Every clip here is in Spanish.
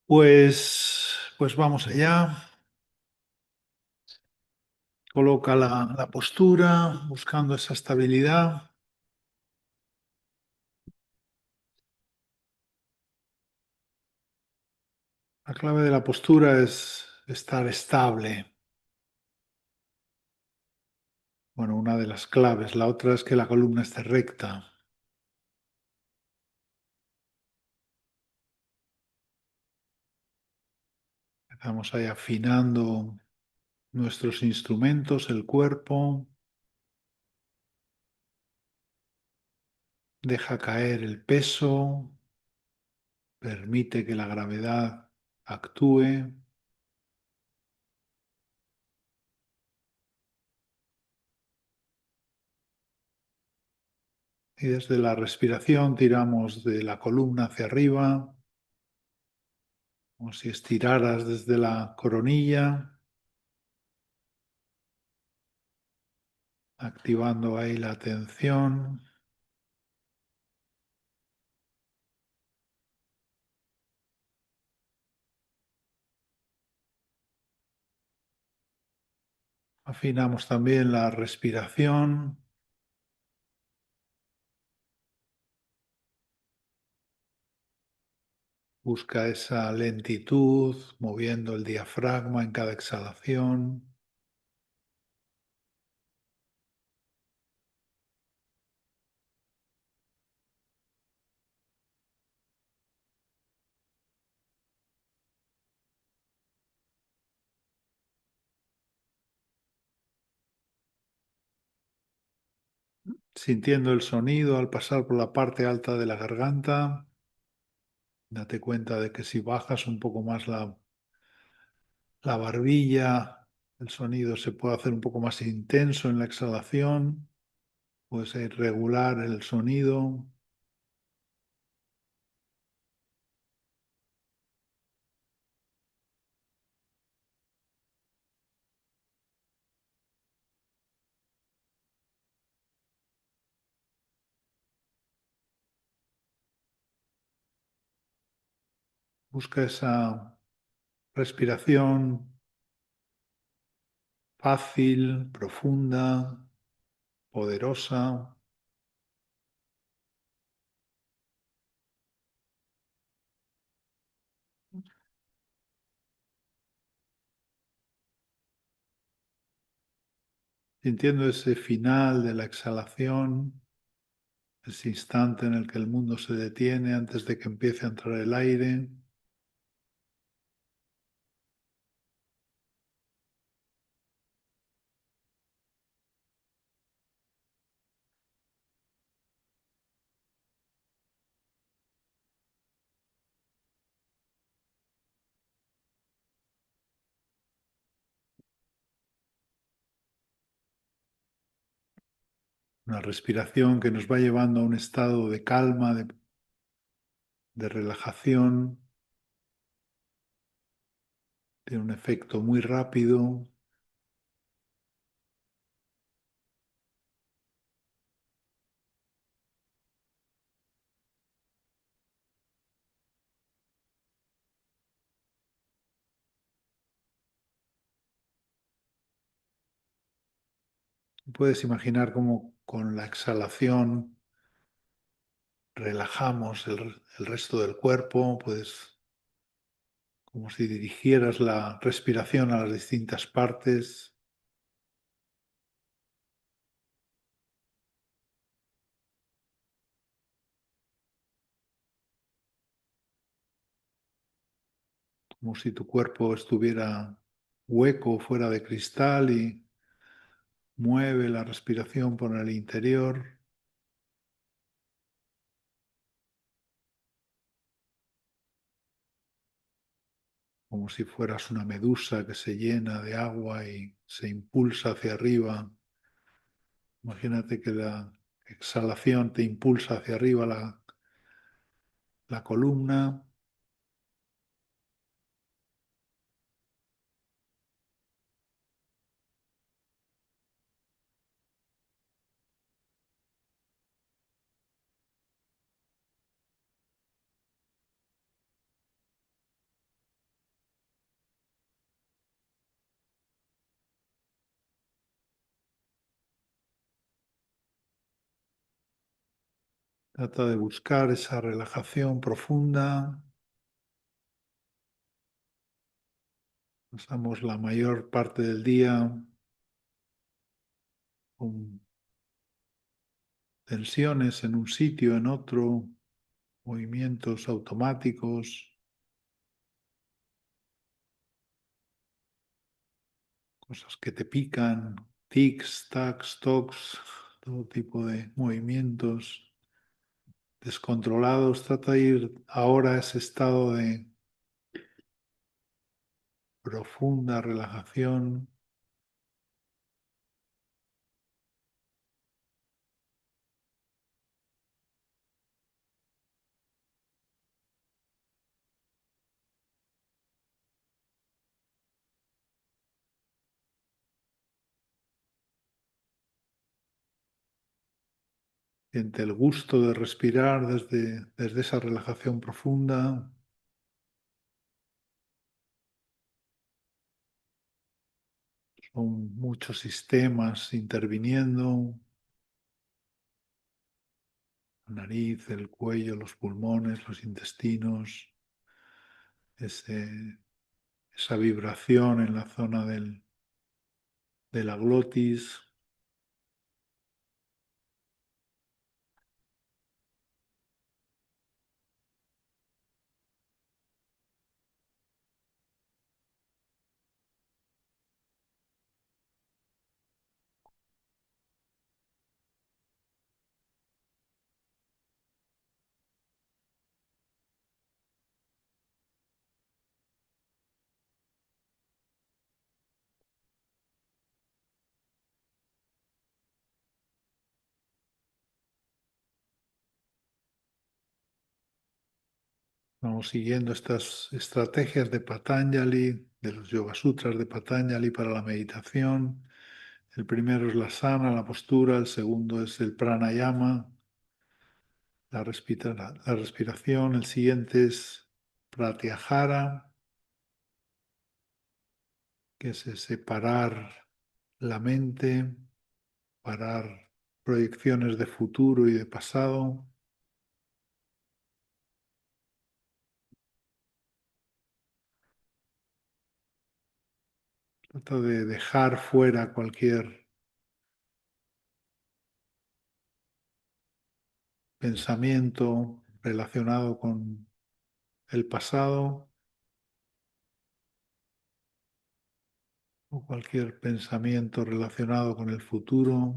Pues vamos allá. Coloca la postura, buscando esa estabilidad. La clave de la postura es estar estable. Bueno, una de las claves. La otra es que la columna esté recta. Estamos ahí afinando nuestros instrumentos, el cuerpo. Deja caer el peso. Permite que la gravedad actúe. Y desde la respiración tiramos de la columna hacia arriba, como si estiraras desde la coronilla, activando ahí la atención. Afinamos también la respiración. Busca esa lentitud, moviendo el diafragma en cada exhalación. Sintiendo el sonido al pasar por la parte alta de la garganta. Date cuenta de que si bajas un poco más la barbilla, el sonido se puede hacer un poco más intenso en la exhalación. Puede ser regular el sonido. Busca esa respiración fácil, profunda, poderosa. Sintiendo ese final de la exhalación, ese instante en el que el mundo se detiene antes de que empiece a entrar el aire. Una respiración que nos va llevando a un estado de calma, de relajación. Tiene un efecto muy rápido. Puedes imaginar cómo con la exhalación relajamos el resto del cuerpo, pues como si dirigieras la respiración a las distintas partes. Como si tu cuerpo estuviera hueco, fuera de cristal, y mueve la respiración por el interior, como si fueras una medusa que se llena de agua y se impulsa hacia arriba. Imagínate que la exhalación te impulsa hacia arriba la columna. Trata de buscar esa relajación profunda. Pasamos la mayor parte del día con tensiones en un sitio, en otro, movimientos automáticos, cosas que te pican, tics, tacs, tocs, todo tipo de movimientos descontrolados. Trata de ir ahora a ese estado de profunda relajación. Siente el gusto de respirar desde esa relajación profunda. Son muchos sistemas interviniendo: la nariz, el cuello, los pulmones, los intestinos, ese- esa vibración en la zona de la glotis. Vamos siguiendo estas estrategias de Patanjali, de los Yoga Sutras de Patanjali para la meditación. El primero es la asana, la postura; el segundo es el pranayama, la respiración; el siguiente es pratyahara, que es separar la mente, parar proyecciones de futuro y de pasado. Trata de dejar fuera cualquier pensamiento relacionado con el pasado o cualquier pensamiento relacionado con el futuro,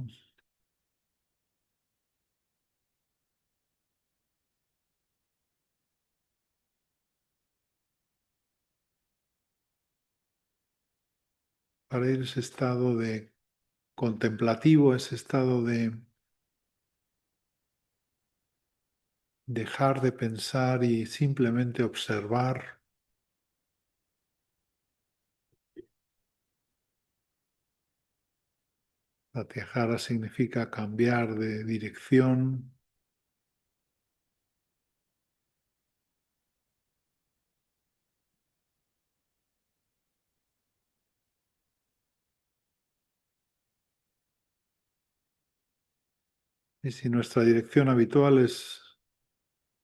para ir a ese estado de contemplativo, ese estado de dejar de pensar y simplemente observar. Pratyahara significa cambiar de dirección. Y si nuestra dirección habitual es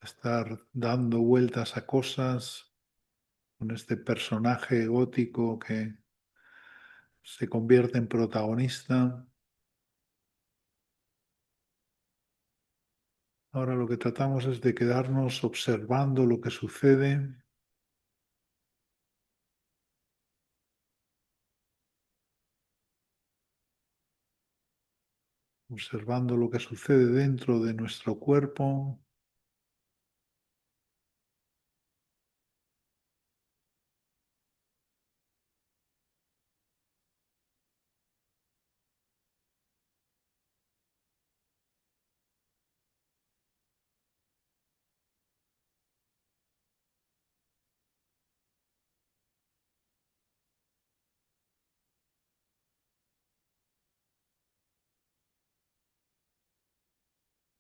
estar dando vueltas a cosas con este personaje gótico que se convierte en protagonista, ahora lo que tratamos es de quedarnos observando lo que sucede, observando lo que sucede dentro de nuestro cuerpo.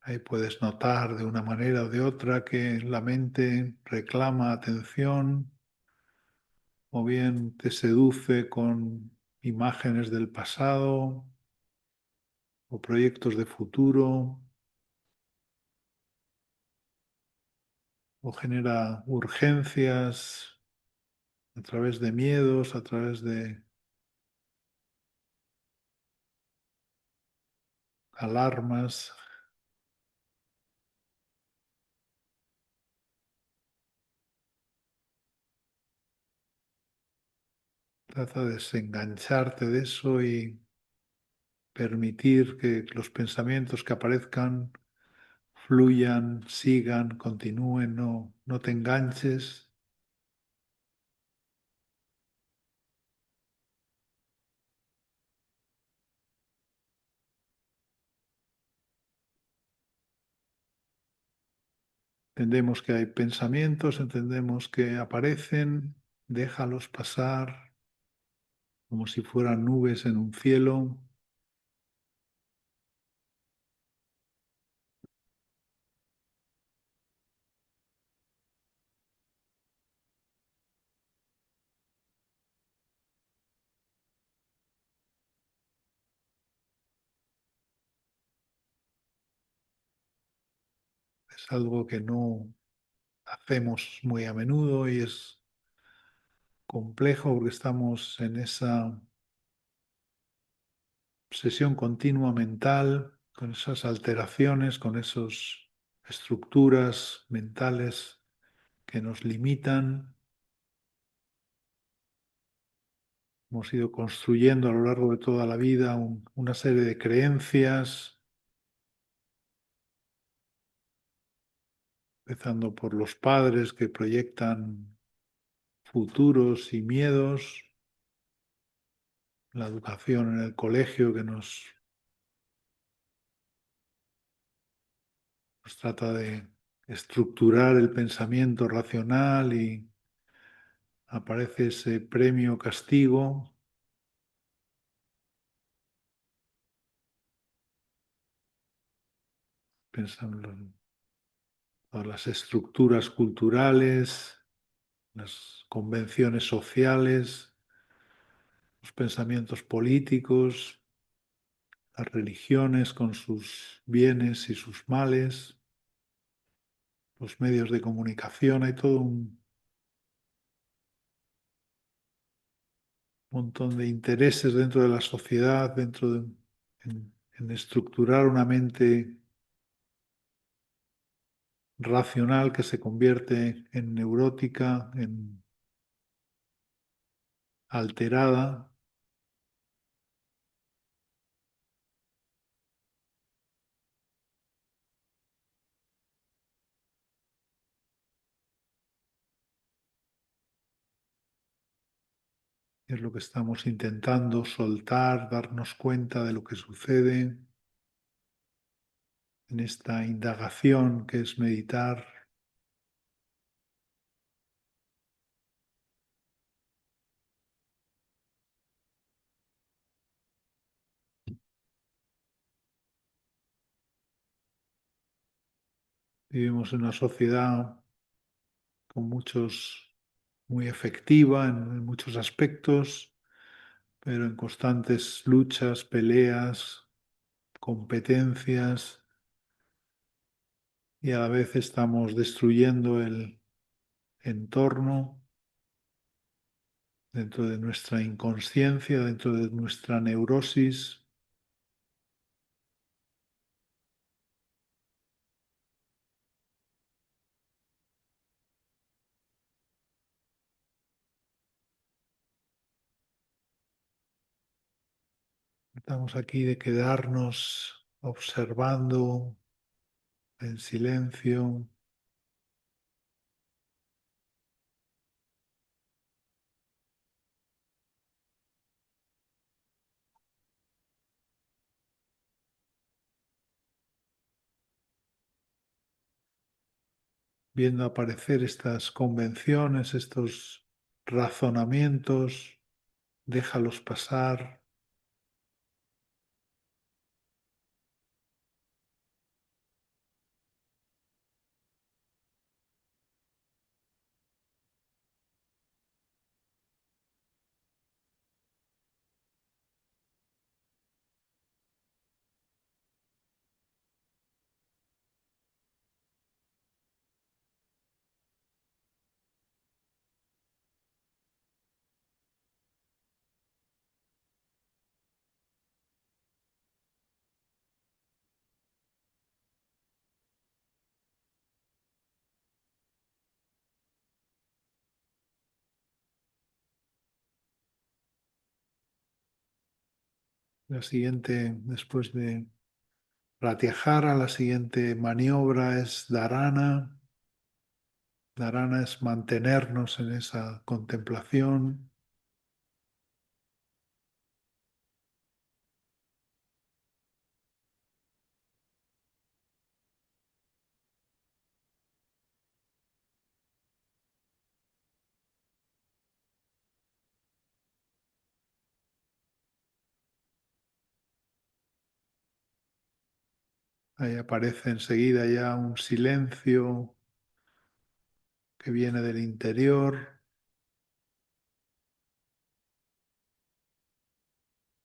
Ahí puedes notar de una manera o de otra que la mente reclama atención o bien te seduce con imágenes del pasado o proyectos de futuro. o genera urgencias a través de miedos, a través de alarmas. Trata de desengancharte de eso y permitir que los pensamientos que aparezcan fluyan, sigan, continúen, no te enganches. Entendemos que hay pensamientos, entendemos que aparecen, déjalos pasar como si fueran nubes en un cielo. Es algo que no hacemos muy a menudo y es complejo porque estamos en esa obsesión continua mental, con esas alteraciones, con esas estructuras mentales que nos limitan. Hemos ido construyendo a lo largo de toda la vida una serie de creencias, empezando por los padres que proyectan futuros y miedos, la educación en el colegio que nos trata de estructurar el pensamiento racional y aparece ese premio castigo, pensando en todas las estructuras culturales, las convenciones sociales, los pensamientos políticos, las religiones con sus bienes y sus males, los medios de comunicación, hay todo un montón de intereses dentro de la sociedad, en estructurar una mente racional que se convierte en neurótica, en alterada. Es lo que estamos intentando soltar, darnos cuenta de lo que sucede en esta indagación que es meditar. Vivimos en una sociedad con muy efectiva en muchos aspectos, pero en constantes luchas, peleas, competencias, y a la vez estamos destruyendo el entorno dentro de nuestra inconsciencia, dentro de nuestra neurosis. Estamos aquí de quedarnos observando en silencio, viendo aparecer estas convenciones, estos razonamientos, déjalos pasar. La siguiente, después de Pratyahara, la siguiente maniobra es Dharana. Dharana es mantenernos en esa contemplación. Ahí aparece enseguida ya un silencio que viene del interior.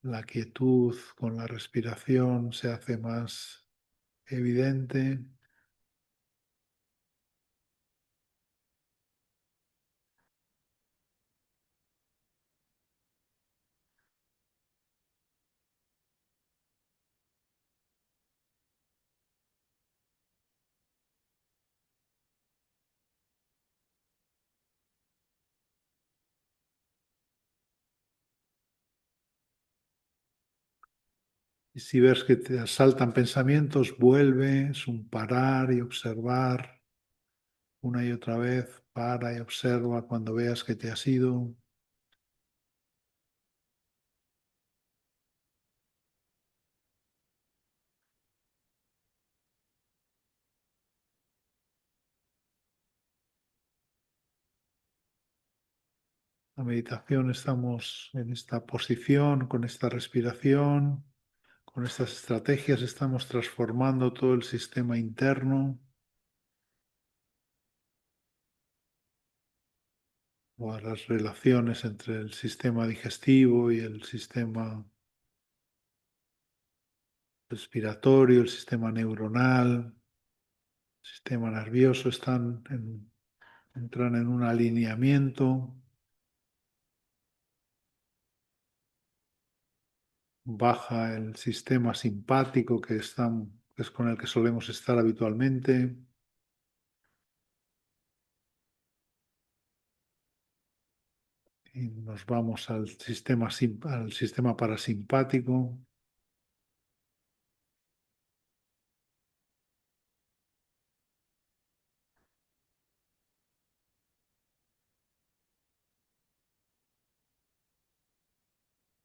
La quietud con la respiración se hace más evidente. Y si ves que te asaltan pensamientos, vuelve, es un parar y observar una y otra vez. Para y observa cuando veas que te has ido. La meditación estamos en esta posición, con esta respiración, con estas estrategias, estamos transformando todo el sistema interno o a las relaciones entre el sistema digestivo y el sistema respiratorio, el sistema neuronal, el sistema nervioso entran en un alineamiento. Baja el sistema simpático que es con el que solemos estar habitualmente. Y nos vamos al sistema parasimpático.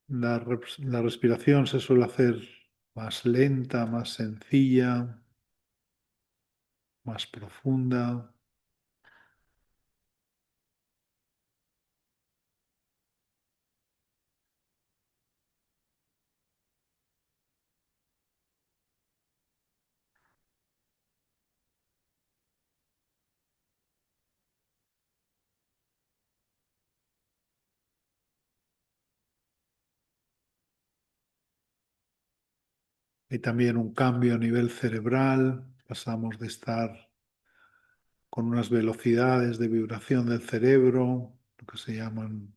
La respiración se suele hacer más lenta, más sencilla, más profunda. Hay también un cambio a nivel cerebral. Pasamos de estar con unas velocidades de vibración del cerebro, lo que se llaman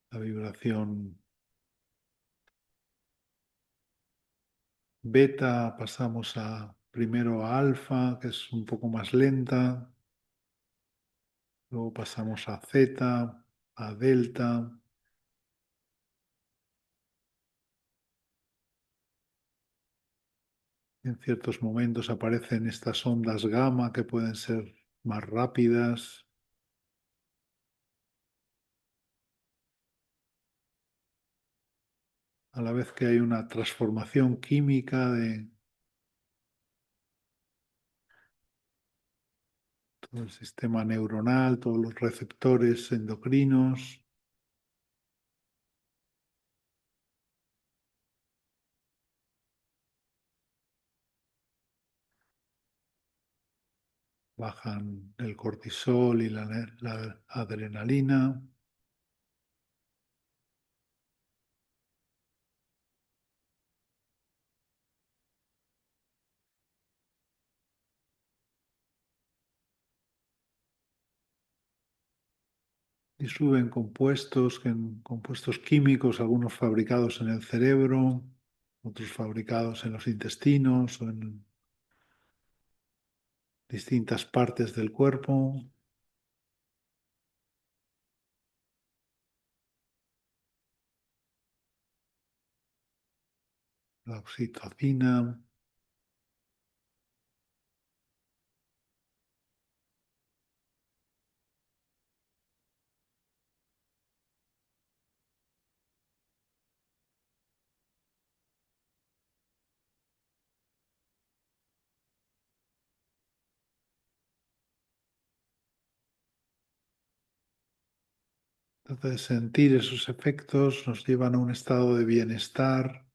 la vibración beta, pasamos primero a alfa, que es un poco más lenta, luego pasamos a zeta, a delta. En ciertos momentos aparecen estas ondas gamma que pueden ser más rápidas, a la vez que hay una transformación química de todo el sistema neuronal, todos los receptores endocrinos. Bajan el cortisol y la adrenalina. Y suben compuestos químicos, algunos fabricados en el cerebro, otros fabricados en los intestinos o en distintas partes del cuerpo. la oxitocina. Trata de sentir esos efectos, nos llevan a un estado de bienestar.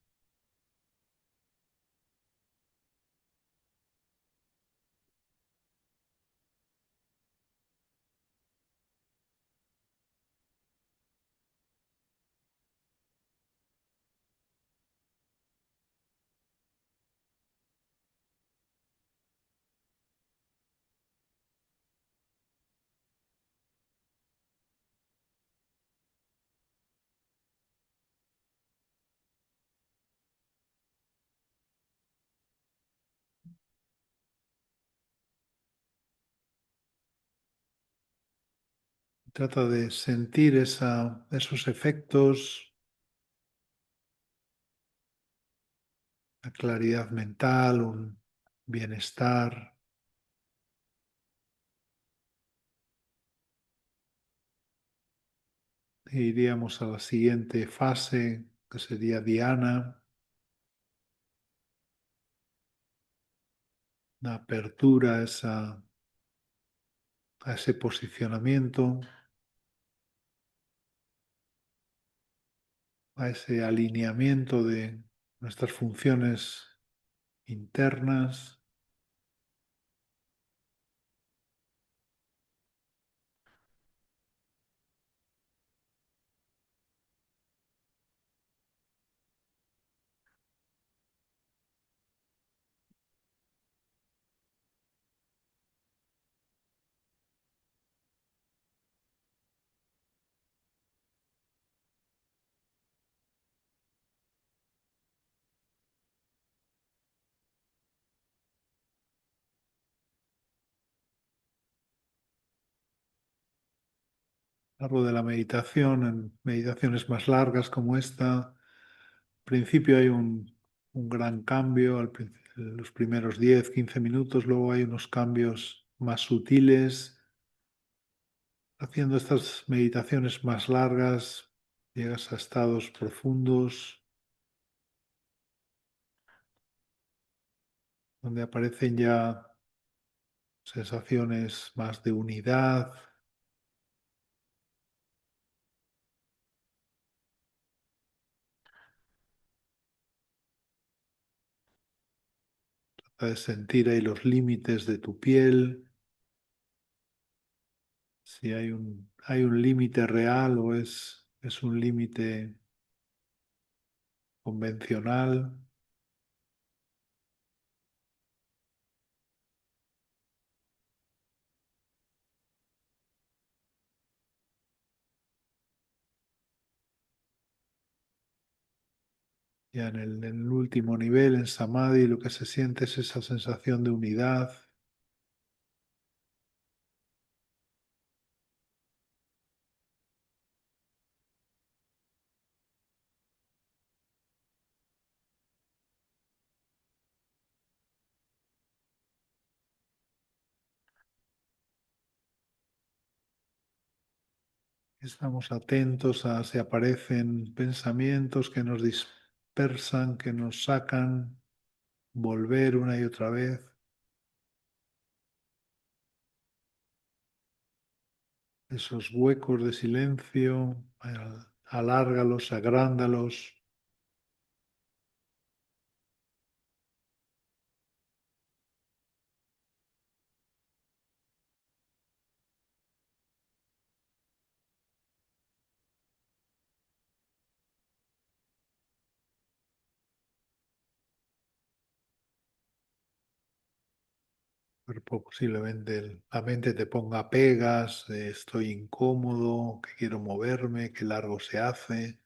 Trata de sentir esos efectos, la claridad mental, un bienestar. E iríamos a la siguiente fase, que sería Diana, una apertura a ese posicionamiento, a ese alineamiento de nuestras funciones internas. A lo largo de la meditación, en meditaciones más largas como esta, al principio hay un gran cambio, los primeros 10, 15 minutos, luego hay unos cambios más sutiles. Haciendo estas meditaciones más largas, llegas a estados profundos donde aparecen ya sensaciones más de unidad, de sentir ahí los límites de tu piel, si hay un límite real o es un límite convencional. Ya en el último nivel, en Samadhi, lo que se siente es esa sensación de unidad. Estamos atentos a si aparecen pensamientos que nos dispersan, que nos sacan, volver una y otra vez. Esos huecos de silencio, alárgalos, agrándalos. Cuerpo posiblemente la mente te ponga pegas, estoy incómodo, que quiero moverme, qué largo se hace,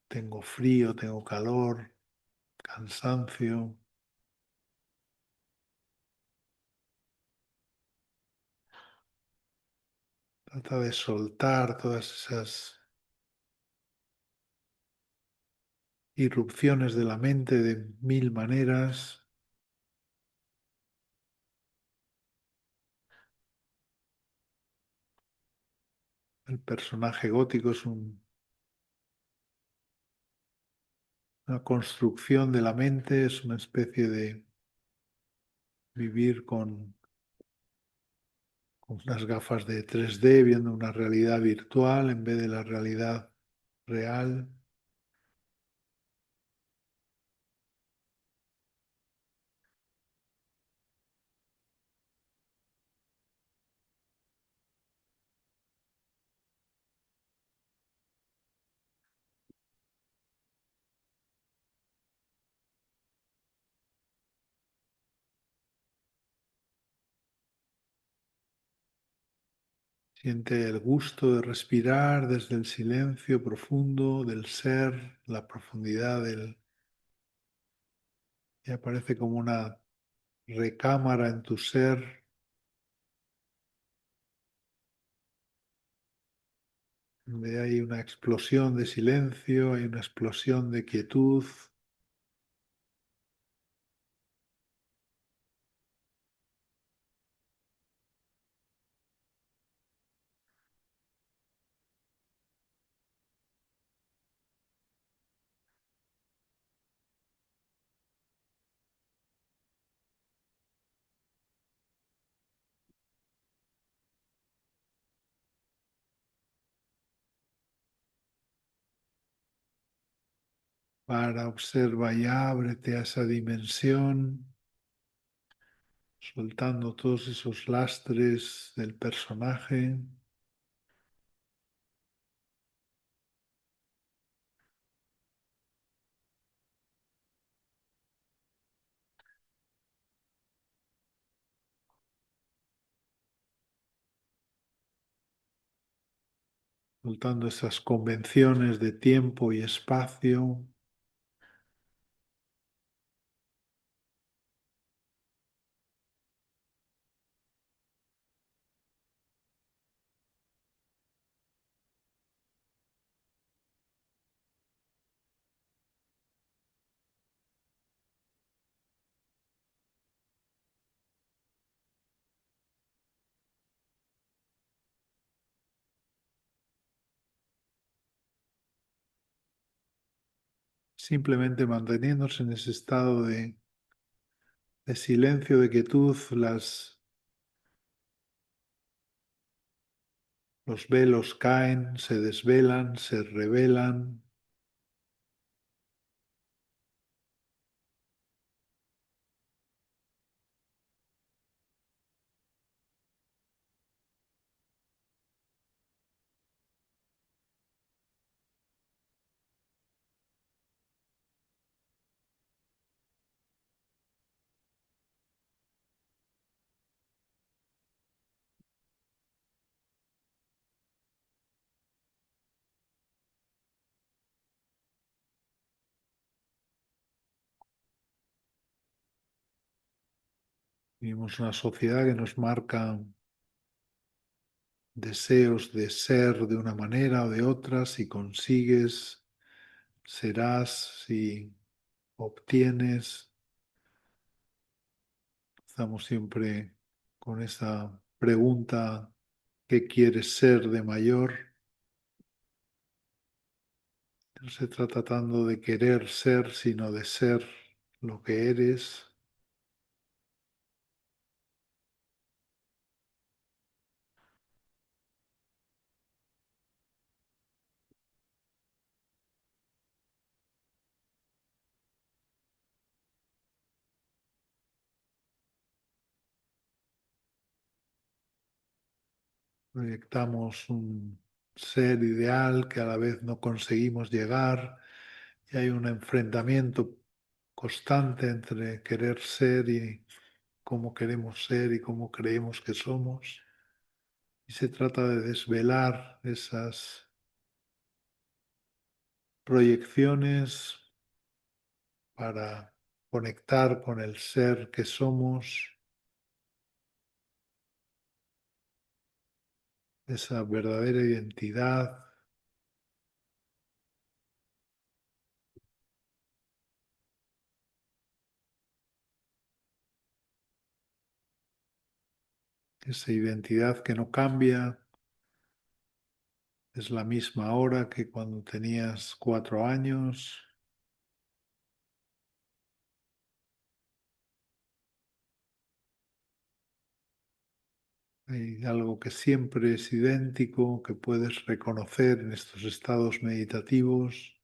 tengo frío, tengo calor, cansancio. Trata de soltar todas esas irrupciones de la mente de mil maneras. El personaje gótico es una construcción de la mente, es una especie de vivir con unas gafas de 3D, viendo una realidad virtual en vez de la realidad real. Siente el gusto de respirar desde el silencio profundo del ser, la profundidad del... Y aparece como una recámara en tu ser, donde hay una explosión de silencio, hay una explosión de quietud, para observa y ábrete a esa dimensión, soltando todos esos lastres del personaje, soltando esas convenciones de tiempo y espacio, simplemente manteniéndose en ese estado de silencio, de quietud, los velos caen, se desvelan, se revelan, vivimos una sociedad que nos marca deseos de ser de una manera o de otra, si consigues, serás, si obtienes. Estamos siempre con esa pregunta, ¿qué quieres ser de mayor? No se trata tanto de querer ser, sino de ser lo que eres, proyectamos un ser ideal que a la vez no conseguimos llegar y hay un enfrentamiento constante entre querer ser y cómo queremos ser y cómo creemos que somos. Y se trata de desvelar esas proyecciones para conectar con el ser que somos, esa verdadera identidad. esa identidad que no cambia, es la misma ahora que cuando tenías 4 años. Hay algo que siempre es idéntico, que puedes reconocer en estos estados meditativos.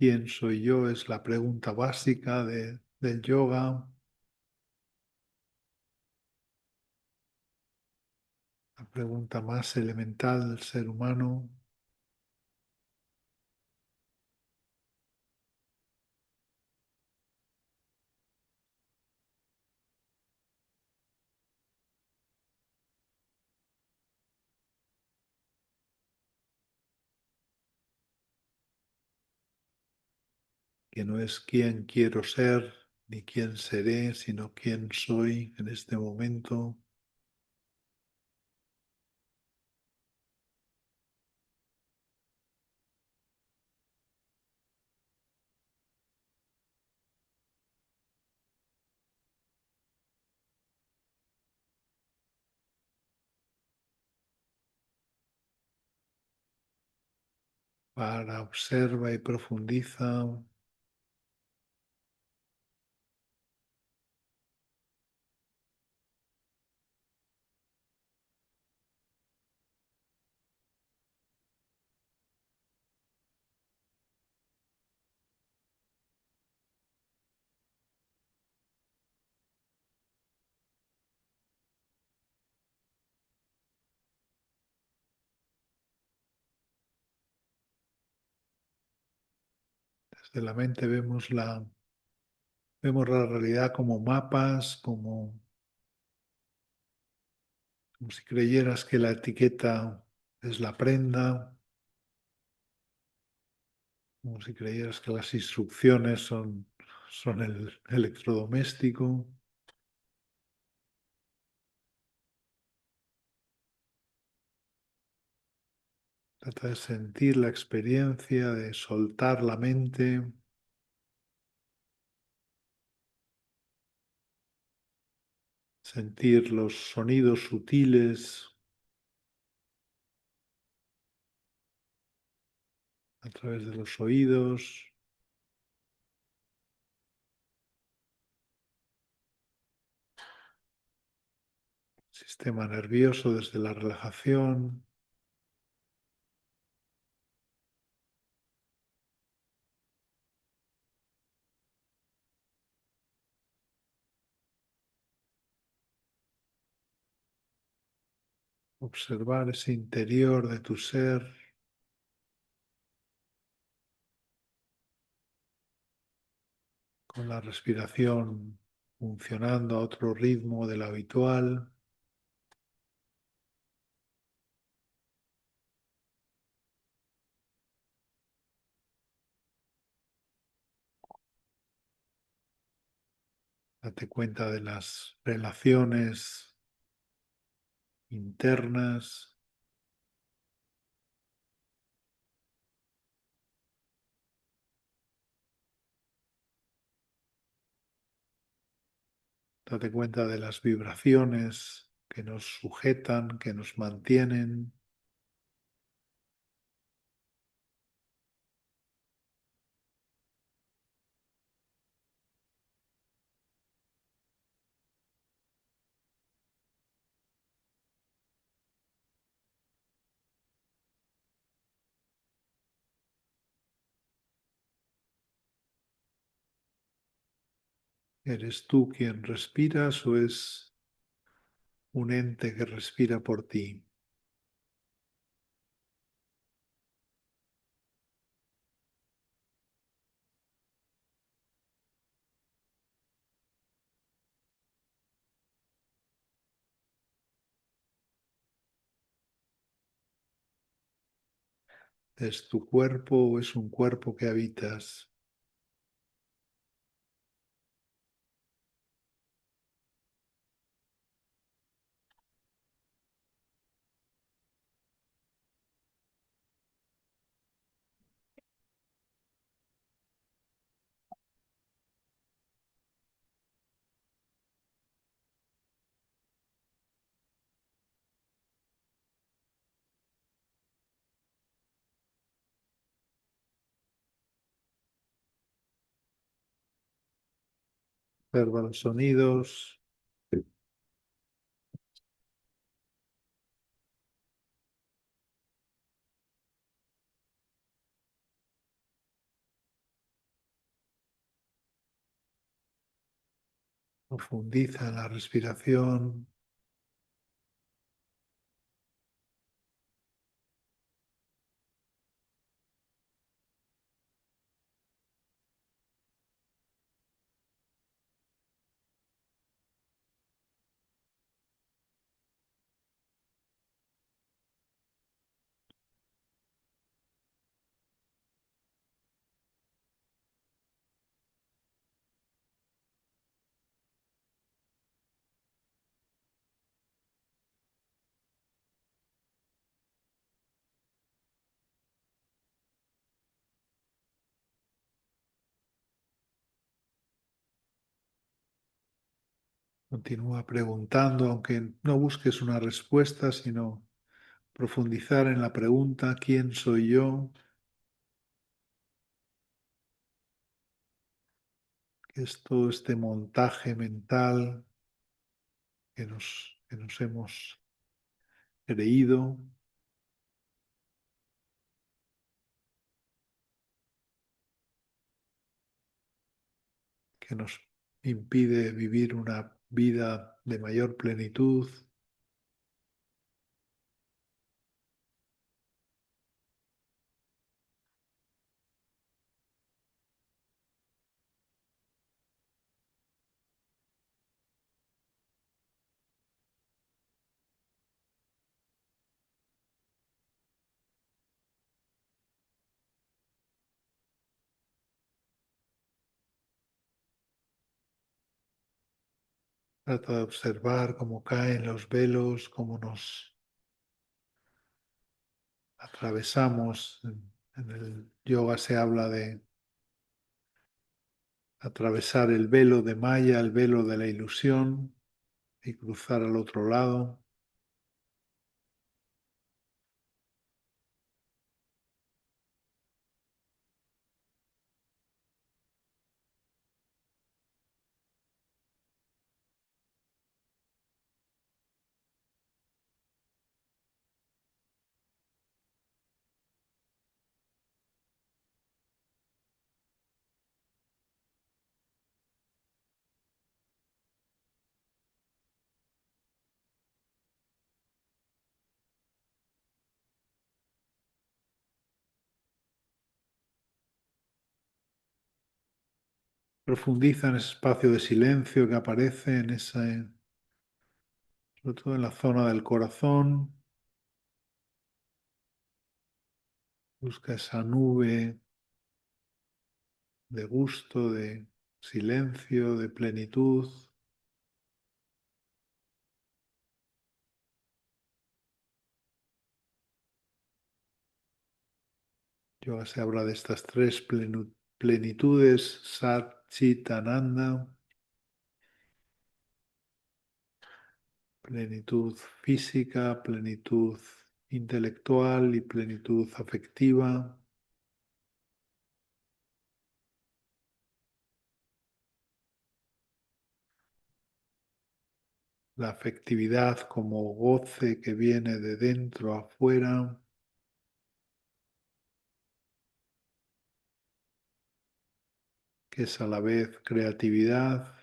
¿Quién soy yo? Es la pregunta básica del yoga, la pregunta más elemental del ser humano. Que no es quién quiero ser ni quién seré, sino quién soy en este momento. Para, observa y profundiza. Desde la mente vemos la realidad como mapas, como si creyeras que la etiqueta es la prenda, como si creyeras que las instrucciones son el electrodoméstico. Trata de sentir la experiencia, de soltar la mente, sentir los sonidos sutiles a través de los oídos, sistema nervioso desde la relajación. Observar ese interior de tu ser, con la respiración funcionando a otro ritmo del habitual. Date cuenta de las relaciones internas. Date cuenta de las vibraciones que nos sujetan, que nos mantienen. ¿Eres tú quien respiras o es un ente que respira por ti? ¿Es tu cuerpo o es un cuerpo que habitas? Observa los sonidos, profundiza en la respiración, continúa preguntando, aunque no busques una respuesta, sino profundizar en la pregunta, ¿quién soy yo? ¿Qué es todo este montaje mental que nos hemos creído, que nos impide vivir una vida de mayor plenitud? Trata de observar cómo caen los velos, cómo nos atravesamos. En el yoga se habla de atravesar el velo de Maya, el velo de la ilusión y cruzar al otro lado. Profundiza en ese espacio de silencio que aparece en esa, sobre todo en la zona del corazón. Busca esa nube de gusto, de silencio, de plenitud. Yoga se habla de estas tres plenitudes, Sat, Chit, Ananda, plenitud física, plenitud intelectual y plenitud afectiva. La afectividad como goce que viene de dentro a afuera, que es a la vez creatividad.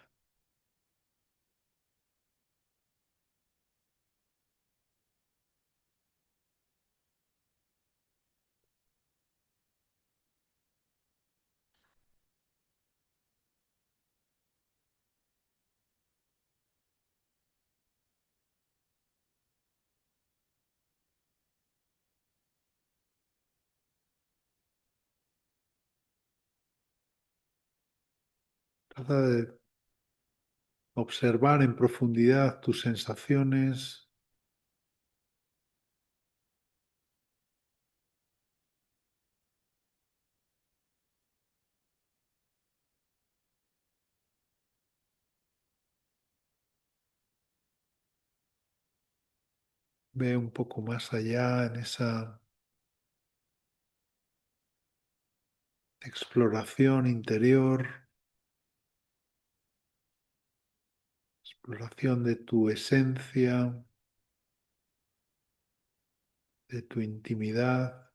Trata de observar en profundidad tus sensaciones. Ve un poco más allá en esa exploración interior, exploración de tu esencia, de tu intimidad.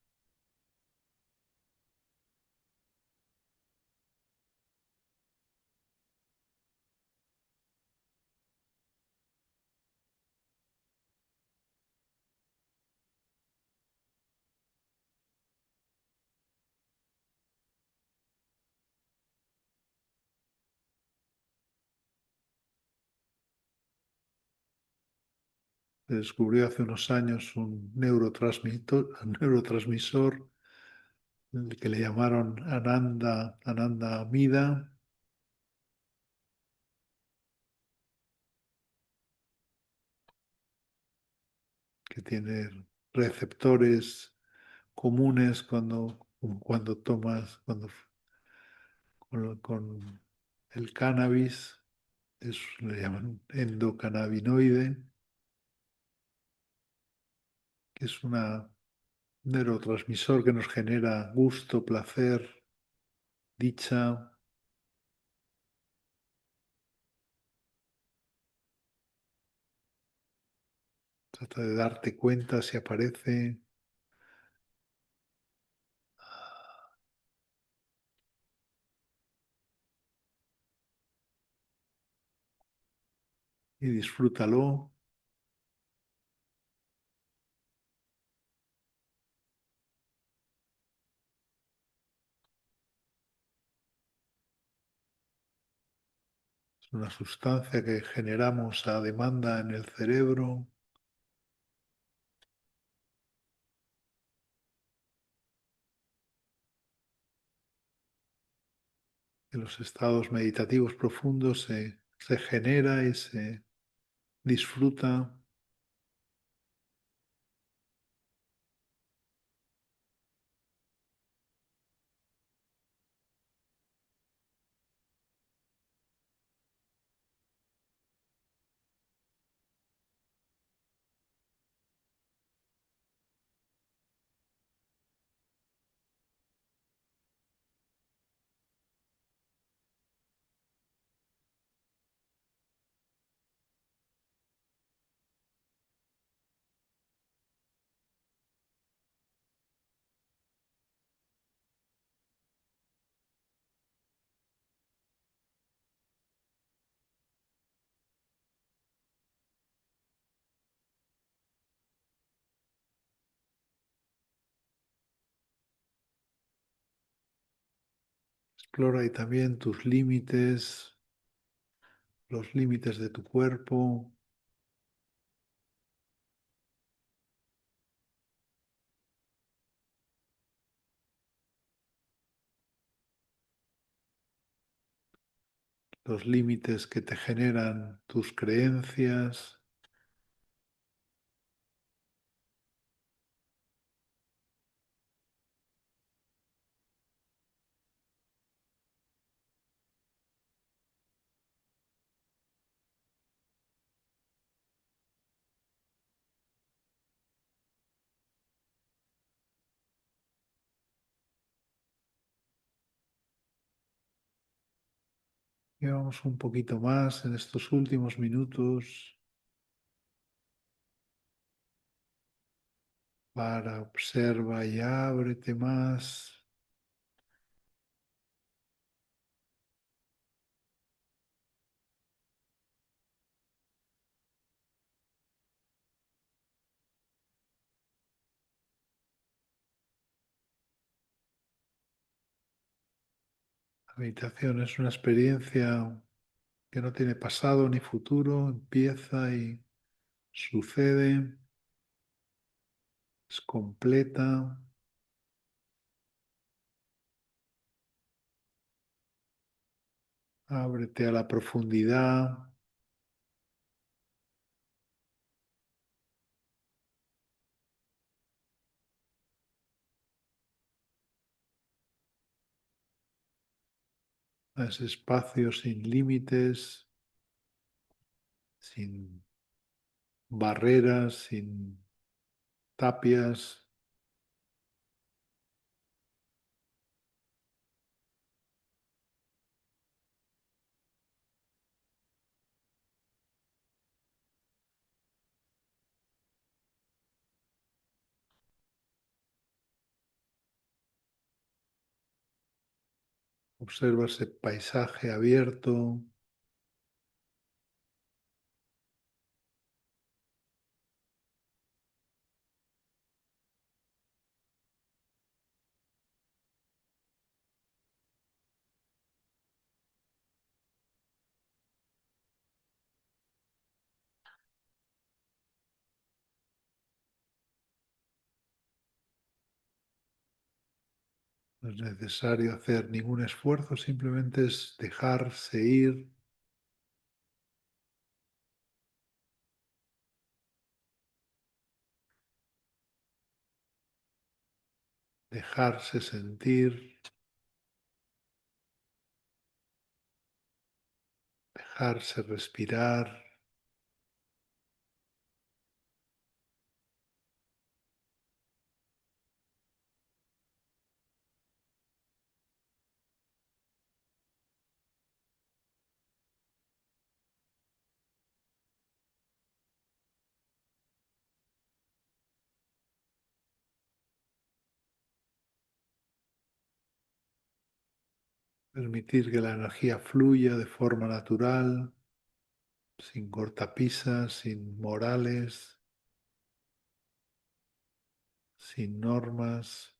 Se descubrió hace unos años un neurotransmisor, el que le llamaron Ananda Amida, que tiene receptores comunes cuando tomas, con el cannabis, le llaman endocannabinoide, que es un neurotransmisor que nos genera gusto, placer, dicha. Trata de darte cuenta si aparece y disfrútalo. Es una sustancia que generamos a demanda en el cerebro, en los estados meditativos profundos se genera y se disfruta. Explora ahí también tus límites, los límites de tu cuerpo, los límites que te generan tus creencias. Llevamos un poquito más en estos últimos minutos para observa y ábrete más. La meditación es una experiencia que no tiene pasado ni futuro, empieza y sucede, es completa. Ábrete a la profundidad, a ese espacio sin límites, sin barreras, sin tapias. Observa ese paisaje abierto, no es necesario hacer ningún esfuerzo, simplemente es dejarse ir, dejarse sentir, dejarse respirar, permitir que la energía fluya de forma natural, sin cortapisas, sin morales, sin normas.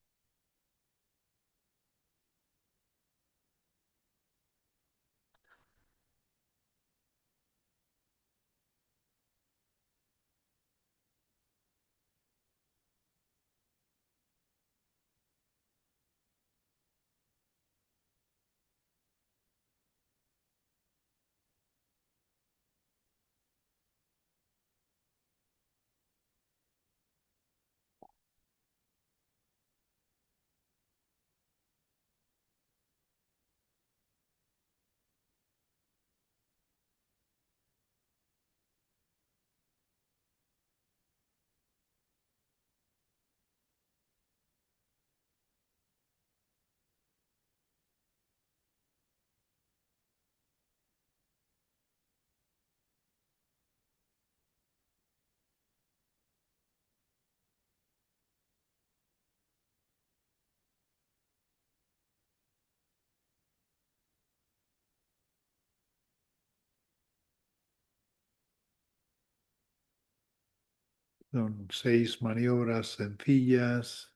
Son 6 maniobras sencillas.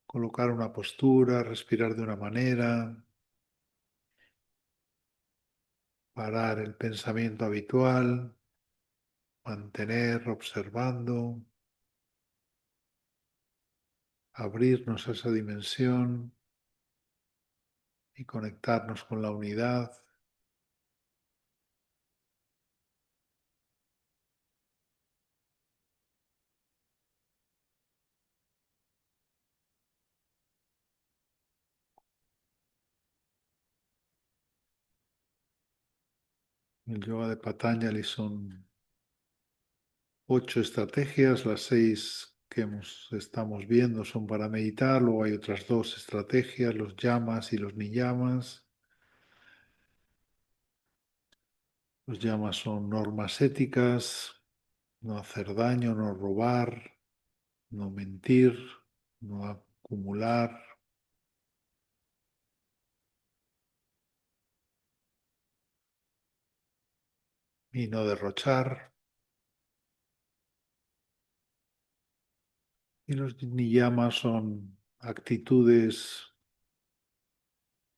Colocar una postura, respirar de una manera, parar el pensamiento habitual, mantener observando, abrirnos a esa dimensión y conectarnos con la unidad. El yoga de Patanjali son 8 estrategias, las 6 que estamos viendo son para meditar, luego hay otras 2 estrategias, los yamas y los niyamas. Los yamas son normas éticas, no hacer daño, no robar, no mentir, no acumular y no derrochar. Y los niyamas son actitudes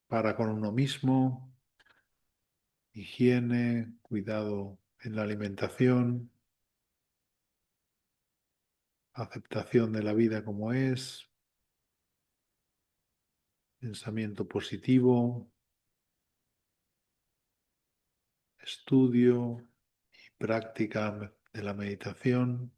para con uno mismo, higiene, cuidado en la alimentación, aceptación de la vida como es, pensamiento positivo, estudio y práctica de la meditación.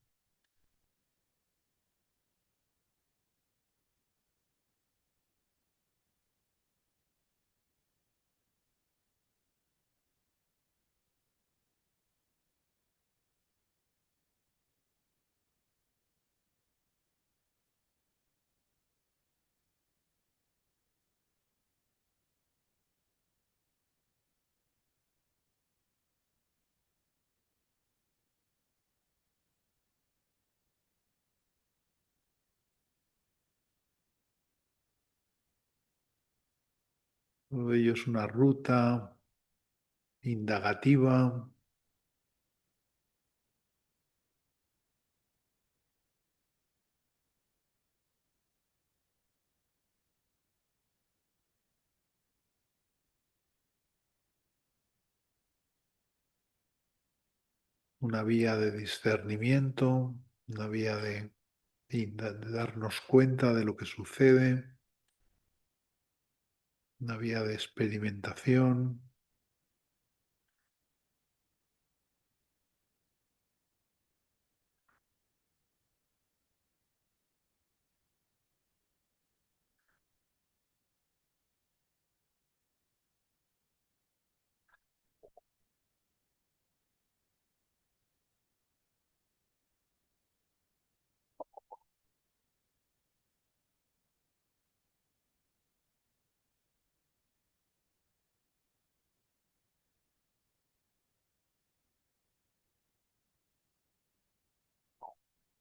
Todo ello es una ruta indagativa, una vía de discernimiento, una vía de darnos cuenta de lo que sucede, una vía de experimentación.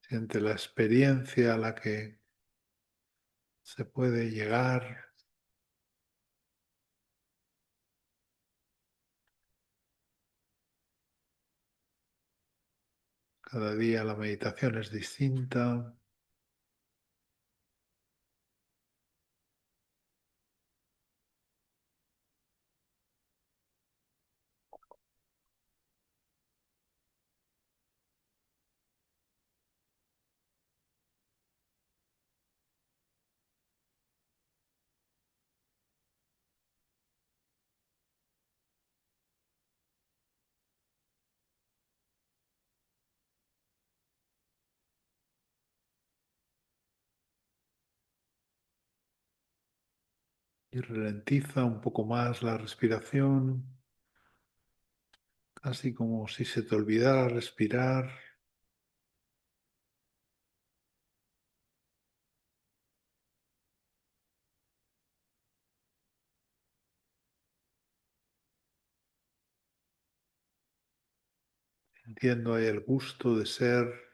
Siente la experiencia a la que se puede llegar. Cada día la meditación es distinta. Y ralentiza un poco más la respiración, casi como si se te olvidara respirar, sintiendo ahí el gusto de ser,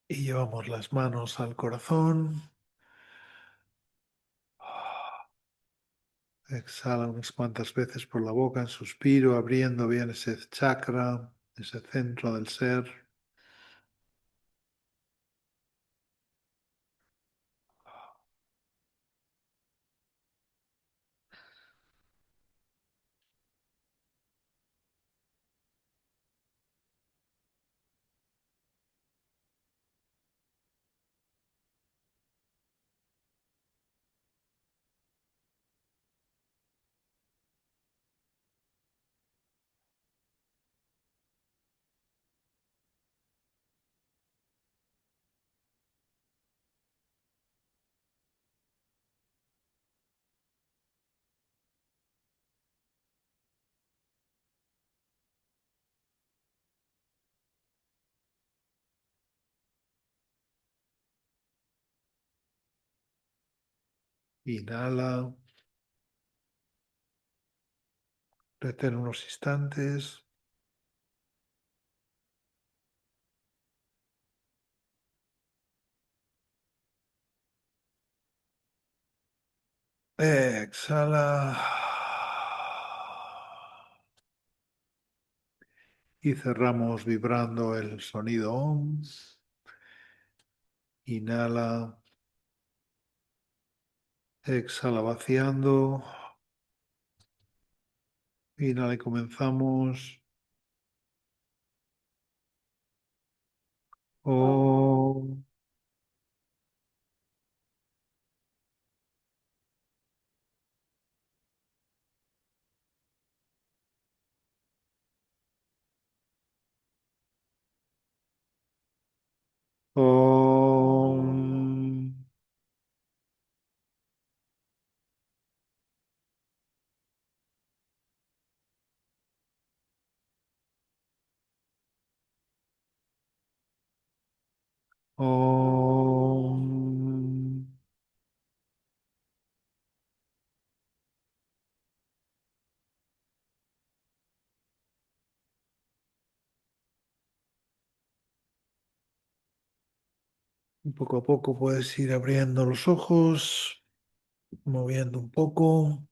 y llevamos las manos al corazón. Exhala unas cuantas veces por la boca en suspiro, abriendo bien ese chakra. ese centro del ser. Inhala, retén unos instantes. Exhala. Y cerramos vibrando el sonido OM. Inhala, exhala vaciando. Inhala y comenzamos. OM. OM. OM. Y poco a poco puedes ir abriendo los ojos, moviendo un poco.